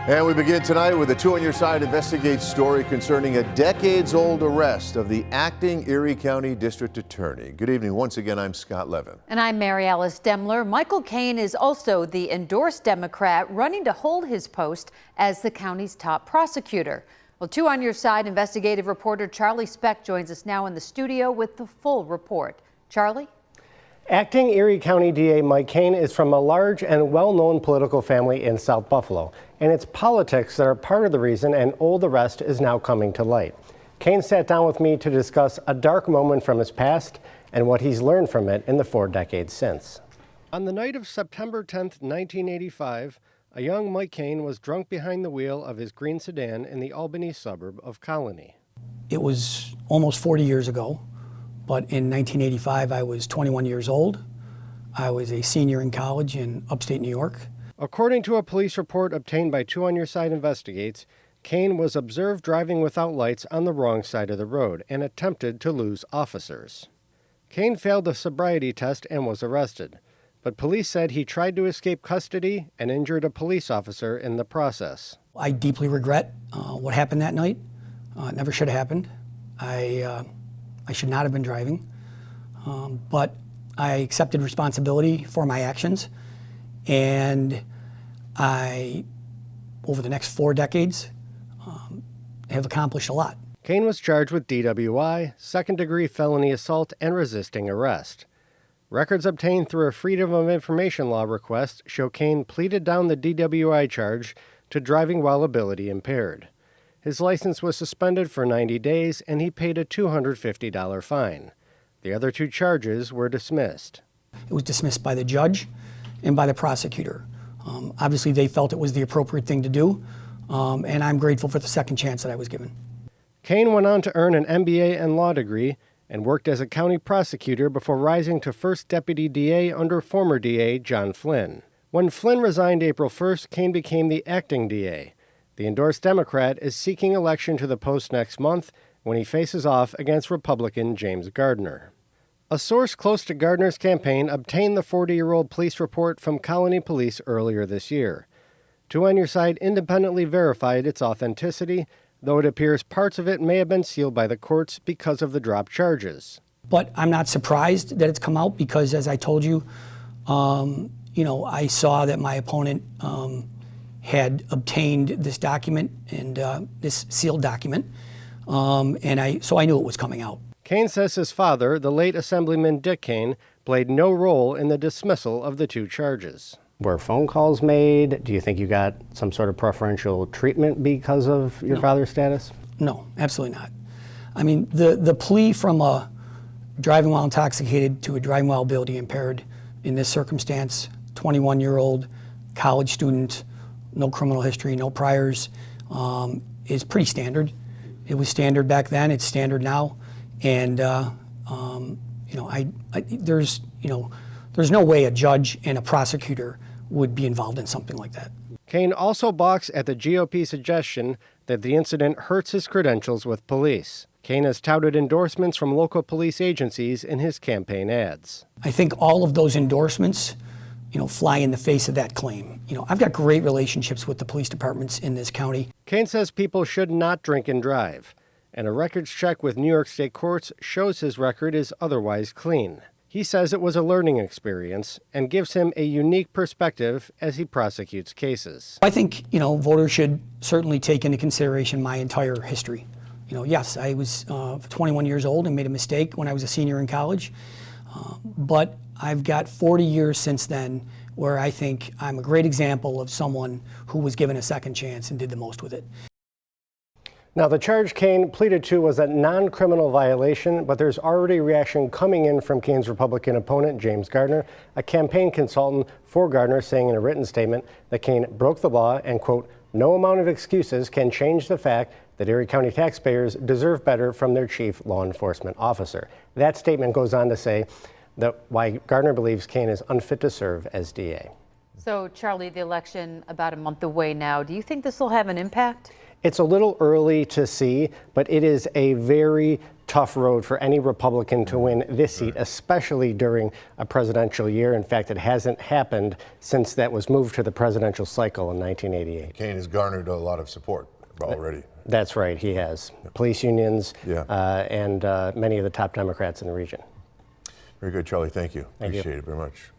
And we begin tonight with a Two on Your Side investigates story concerning a decades-old arrest of the acting Erie County District Attorney. Good evening. Once again, I'm Scott Levin. And I'm Mary Alice Demler. Michael Keane is also the endorsed Democrat running to hold his post as the county's top prosecutor. Well, Two on Your Side investigative reporter Charlie Speck joins us now in the studio with the full report. Charlie? Acting Erie County DA Mike Keane is from a large and well-known political family in South Buffalo, and it's politics that are part of the reason an old arrest is now coming to light. Keane sat down with me to discuss a dark moment from his past and what he's learned from it in the 4 decades since. On the night of September 10th, 1985, a young Mike Keane was drunk behind the wheel of his green sedan in the Albany suburb of Colony. It was almost 40 years ago. But in 1985, I was 21 years old. I was a senior in college in upstate New York. According to a police report obtained by Two on Your Side Investigates, Keane was observed driving without lights on the wrong side of the road and attempted to lose officers. Keane failed a sobriety test and was arrested, but police said he tried to escape custody and injured a police officer in the process. I deeply regret what happened that night. It never should have happened. I should not have been driving, but I accepted responsibility for my actions, and I, over the next 4 decades, have accomplished a lot. Keane was charged with DWI, second-degree felony assault, and resisting arrest. Records obtained through a Freedom of Information Law request show Keane pleaded down the DWI charge to driving while ability impaired. His license was suspended for 90 days, and he paid a $250 fine. The other 2 charges were dismissed. It was dismissed by the judge and by the prosecutor. Obviously, they felt it was the appropriate thing to do, and I'm grateful for the second chance that I was given. Keane went on to earn an MBA and law degree and worked as a county prosecutor before rising to first deputy DA under former DA John Flynn. When Flynn resigned April 1st, Keane became the acting DA. The endorsed Democrat is seeking election to the post next month when he faces off against Republican James Gardner. A source close to Gardner's campaign obtained the 40-year-old police report from Colony Police earlier this year. Two on Your Side independently verified its authenticity, though it appears parts of it may have been sealed by the courts because of the dropped charges. But I'm not surprised that it's come out because, as I told you, I saw that my opponent had obtained this document and this sealed document, so I knew it was coming out. Keane says his father, the late Assemblyman Dick Keane, played no role in the dismissal of the 2 charges. Were phone calls made? Do you think you got some sort of preferential treatment because of your father's status? No, absolutely not. I mean, the plea from a driving while intoxicated to a driving while ability impaired in this circumstance, 21-year-old college student, no criminal history, no priors, is pretty standard. It was standard back then, it's standard now, and there's no way a judge and a prosecutor would be involved in something like that. Keane also balks at the GOP suggestion that the incident hurts his credentials with police. Keane has touted endorsements from local police agencies in his campaign ads. I think all of those endorsements fly in the face of that claim. I've got great relationships with the police departments in this county. Keane says people should not drink and drive, and a records check with New York State courts shows his record is otherwise clean. He says it was a learning experience and gives him a unique perspective as he prosecutes cases. I think, voters should certainly take into consideration my entire history. Yes, I was 21 years old and made a mistake when I was a senior in college, but I've got 40 years since then where I think I'm a great example of someone who was given a second chance and did the most with it. Now, the charge Keane pleaded to was a non-criminal violation, but there's already reaction coming in from Keane's Republican opponent, James Gardner, a campaign consultant for Gardner, saying in a written statement that Keane broke the law and, quote, no amount of excuses can change the fact that Erie County taxpayers deserve better from their chief law enforcement officer. That statement goes on to say that why Gardner believes Keane is unfit to serve as DA. So, Charlie, the election about a month away now. Do you think this will have an impact? It's a little early to see, but it is a very tough road for any Republican to win this seat, especially during a presidential year. In fact, it hasn't happened since that was moved to the presidential cycle in 1988. Keane has garnered a lot of support already. That's right, he has. Police unions Yeah. and many of the top Democrats in the region. Very good, Charlie. Thank you. Thank you. Appreciate it very much.